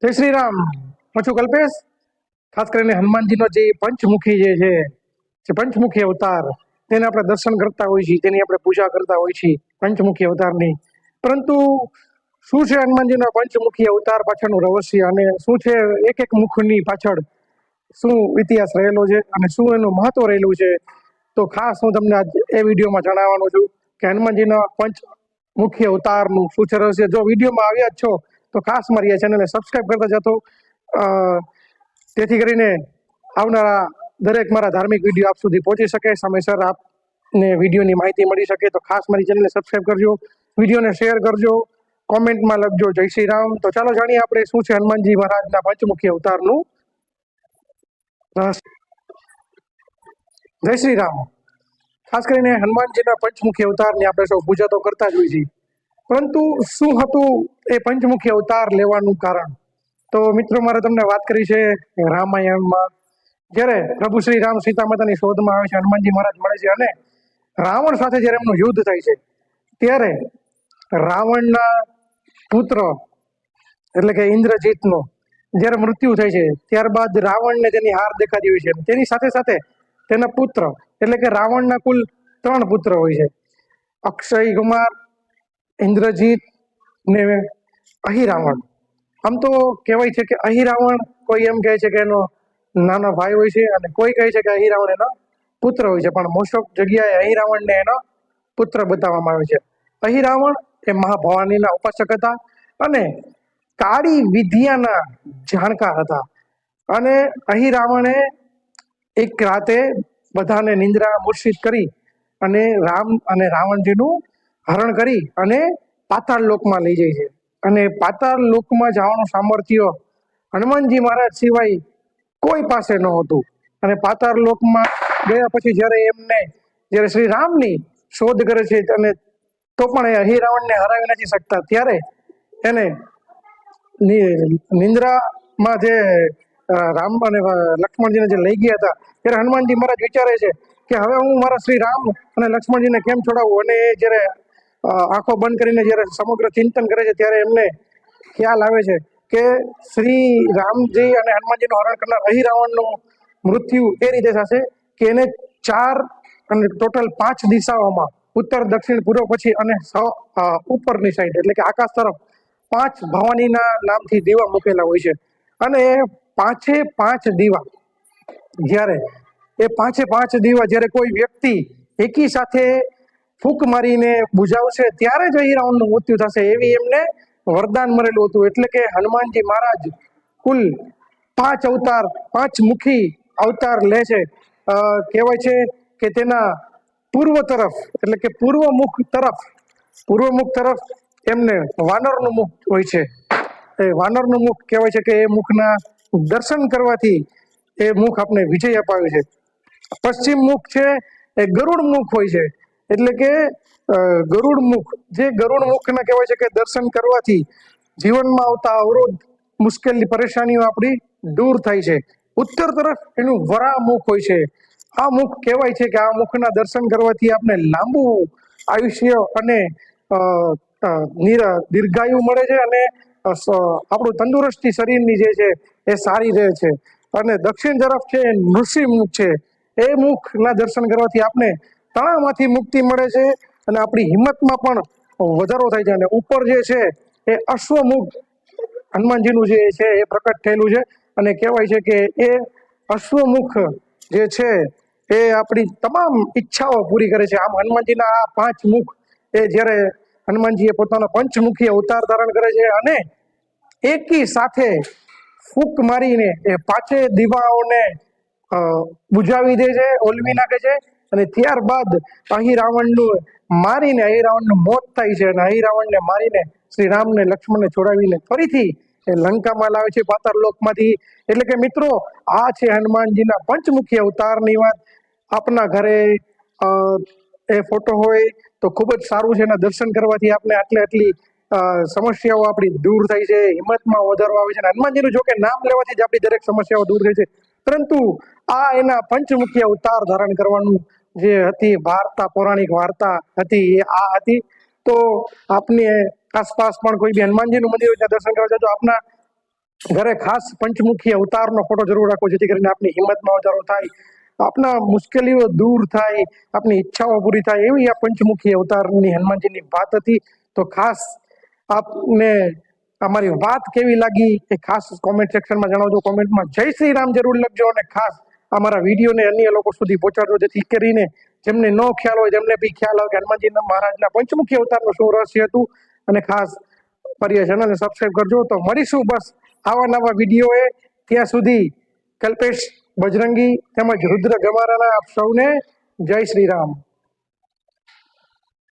જય શ્રી રામ. હું છું કલ્પેશ. ખાસ કરીને હનુમાનજીનો જે પંચમુખી જે પંચમુખી અવતાર તેને આપણે દર્શન કરતા હોઈએ છીએ, તેની આપણે પૂજા કરતા હોઈએ છીએ પંચમુખી અવતારની. પરંતુ શું છે હનુમાનજીનો પંચમુખી અવતાર પાછળનું રહસ્ય અને શું છે એક એક મુખની પાછળ શું ઇતિહાસ રહેલો છે અને શું એનું મહત્વ રહેલું છે, તો ખાસ હું તમને આજ એ વિડીયોમાં જણાવવાનો છું કે હનુમાનજીના પંચમુખી અવતારનું શું છે રહસ્ય. જો વિડીયોમાં આવ્યા જ છો તો ખાસ મારી આ ચેનલને સબસ્ક્રાઇબ કરતા જતો, તેથી કરીને આવનારા દરેક મારા ધાર્મિક વિડીયો આપ સુધી પહોંચી શકે, સમયસર આપને વિડીયોની માહિતી મળી શકે. તો ખાસ મારી ચેનલને સબસ્ક્રાઇબ કરજો, વિડીયોને શેર કરજો, કોમેન્ટમાં લખજો જય શ્રી રામ. તો ચાલો જાણીએ આપણે શું છે હનુમાનજી મહારાજના પંચમુખી અવતારનું રહસ્ય. જય શ્રી રામ. ખાસ કરીને હનુમાનજીના પંચમુખી અવતારની આપણે સૌ પૂજા તો કરતા જ હોઈએ છીએ, પરંતુ શું હતું એ પંચમુખી અવતાર લેવાનું કારણ? તો મિત્રો, મારે તમને વાત કરી છે રામાયણમાં જ્યારે પ્રભુ શ્રી રામ સીતા માતાની શોધમાં આવે છે, હનુમાનજી મહારાજ મળે છે અને રાવણ સાથે જ્યારે એમનું યુદ્ધ થાય છે, ત્યારે રાવણના પુત્ર એટલે કે ઇન્દ્રજીતનો જ્યારે મૃત્યુ થાય છે, ત્યારબાદ રાવણને તેની હાર દેખાતી હોય છે. તેની સાથે સાથે તેના પુત્ર એટલે કે રાવણના કુલ 3 પુત્ર હોય છે: અક્ષય કુમાર, ઇન્દ્રજીત ને અહિરાવણ. આમ તો કહેવાય છે કે અહિરાવણ કોઈ એમ કહે છે કે એનો નાનો ભાઈ હોય છે અને કોઈ કહે છે કે અહિરાવણ એનો પુત્ર હોય છે, પણ મોસ્ટ ઓફ જગ્યાએ અહિરાવણને એનો પુત્ર બતાવવામાં આવે છે. અહિરાવણ એ મહાભવાનીના ઉપાસક હતા અને કાળી વિદ્યાના જાણકાર હતા. અને અહિરાવણે એક રાતે બધાને નિંદ્રા મૂર્છિત કરી અને રામ અને રાવણજીનું હરણ કરી અને પાતાળ લોકમાં લઈ જાય છે. અને પાતાળ લોકમાં જવાનું સામર્થ્ય હનુમાનજી મહારાજ સિવાય કોઈ પાસે ન હતું. અને પાતાળ લોકમાં ગયા પછી જ્યારે શ્રી રામની શોધ કરે છે અને તો પણ એ અહિરાવણને હરાવી નથી શકતા, ત્યારે એને નિંદ્રામાં જે રામ અને લક્ષ્મણજીને જે લઈ ગયા હતા, ત્યારે હનુમાનજી મહારાજ વિચારે છે કે હવે હું મારા શ્રી રામ અને લક્ષ્મણજીને કેમ છોડાવું. અને જ્યારે આંખો બંધ કરીને જ્યારે સમગ્ર ચિંતન કરે છે, ત્યારે એમને ખ્યાલ આવે છે કે શ્રી રામજી અને હનુમાનજીનું હરણ કરનાર અહિરાવણનું મૃત્યુ એ રીતે થશે કે એને 4 અને ટોટલ 5 દિશાઓમાં ઉત્તર, દક્ષિણ, પૂર્વ, પશ્ચિમ અને ઉપરની સાઈડ એટલે કે આકાશ તરફ 5 ભવાનીના નામથી દીવા મૂકેલા હોય છે. અને એ 5 દીવા જ્યારે કોઈ વ્યક્તિ એકી સાથે ફૂંક મારીને બુજાવશે, ત્યારે જ અહિરાવણનું મૃત્યુ થશે, એવી એમને વરદાન મળેલું હતું. એટલે કે હનુમાનજી મહારાજ કુલ 5 અવતાર, 5 મુખી અવતાર લે છે. કહેવાય છે કે તેના પૂર્વ તરફ એટલે કે પૂર્વ મુખ તરફ એમને વાનરનું મુખ હોય છે. એ વાનરનું મુખ કહેવાય છે કે એ મુખના દર્શન કરવાથી એ મુખ આપણે વિજય અપાવે છે. પશ્ચિમ મુખ છે એ ગરુડ મુખ હોય છે. એટલે કે ગરુડ મુખ મુખના કહેવાય છે કે દર્શન કરવાથી જીવનમાં આવતા અવરોધ, મુશ્કેલી, પરેશાનીઓ આપણી દૂર થાય છે. ઉત્તર તરફ એનું વરા મુખ હોય છે. આ મુખ કહેવાય છે કે આ મુખના દર્શન કરવાથી આપણે લાંબુ આયુષ્ય અને દીર્ઘાયુ મળે છે અને આપણું તંદુરસ્તી શરીરની જે છે એ સારી રહે છે. અને દક્ષિણ તરફ છે નૃસિંહ મુખ છે. એ મુખના દર્શન કરવાથી આપણે તણાવમાંથી મુક્તિ મળે છે અને આપણી હિંમતમાં પણ વધારો થાય છે. અને ઉપર જે છે એ અશ્વમુખ હનુમાનજીનું જે છે એ પ્રકટ થયેલું છે. અને કહેવાય છે કે એ અશ્વમુખ જે છે એ આપણી તમામ ઈચ્છાઓ પૂરી કરે છે. આમ હનુમાનજીના આ 5 મુખ એ જ્યારે હનુમાનજીએ પોતાનો પંચમુખી અવતાર ધારણ કરે છે અને એકી સાથે ફૂંક મારીને એ 5 દીવાઓને બુજાવી દે છે, ઓલવી નાખે છે. અને ત્યારબાદ અહિરાવણનું મોત થાય છે. અને અહિરાવણને મારીને શ્રી રામને, લક્ષ્મણને છોડાવીને ફરીથી એ લંકામાં લાવે છે પાતાળ લોકમાંથી. એટલે કે મિત્રો, આ છે હનુમાનજીના પંચમુખી અવતારની વાત. આપના ઘરે એ ફોટો હોય તો ખૂબ જ સારું છે. એના દર્શન કરવાથી આપણે આટલી સમસ્યાઓ આપણી દૂર થાય છે, હિંમતમાં વધારો આવે છે. હનુમાનજીનું જોકે નામ લેવાથી જ આપણી દરેક સમસ્યાઓ દૂર થાય છે, પરંતુ આ એના પંચમુખી અવતાર ધારણ કરવાનું જે હતી વાર્તા, પૌરાણિક વાર્તા હતી, એ આ હતી. તો આપની આસપાસ પણ કોઈ બી હનુમાનજીનું મંદિર હોય ત્યાં દર્શન કરવા જજો. આપના ઘરે ખાસ પંચમુખી અવતારનો ફોટો જરૂર રાખો, જેથી કરીને આપની હિંમતમાં વધારો થાય, આપના મુશ્કેલીઓ દૂર થાય, આપની ઈચ્છાઓ પૂરી થાય, એવી આ પંચમુખી અવતારની હનુમાનજીની વાત હતી. તો ખાસ આપને અમારી વાત કેવી લાગી એ ખાસ કોમેન્ટ સેક્શનમાં જણાવજો. કોમેન્ટમાં જય શ્રી રામ જરૂર લખજો, અને ખાસ અમારા વિડીયોને અન્ય લોકો સુધી પહોંચાડજો, જેથી કરીને જેમને ન ખ્યાલ હોય તેમને બી ખ્યાલ આવે કે હનુમાનજી મહારાજના પંચમુખી અવતારનું શું રહસ્ય હતું. અને ખાસ પરિય ચેનલને સબસ્ક્રાઈબ કરજો. તો મળીશું બસ આવા નવા વિડીયોએ. ત્યાં સુધી કલ્પેશ, બજરંગી તેમજ રુદ્ર ગમારાના આપ સૌને જય શ્રી રામ.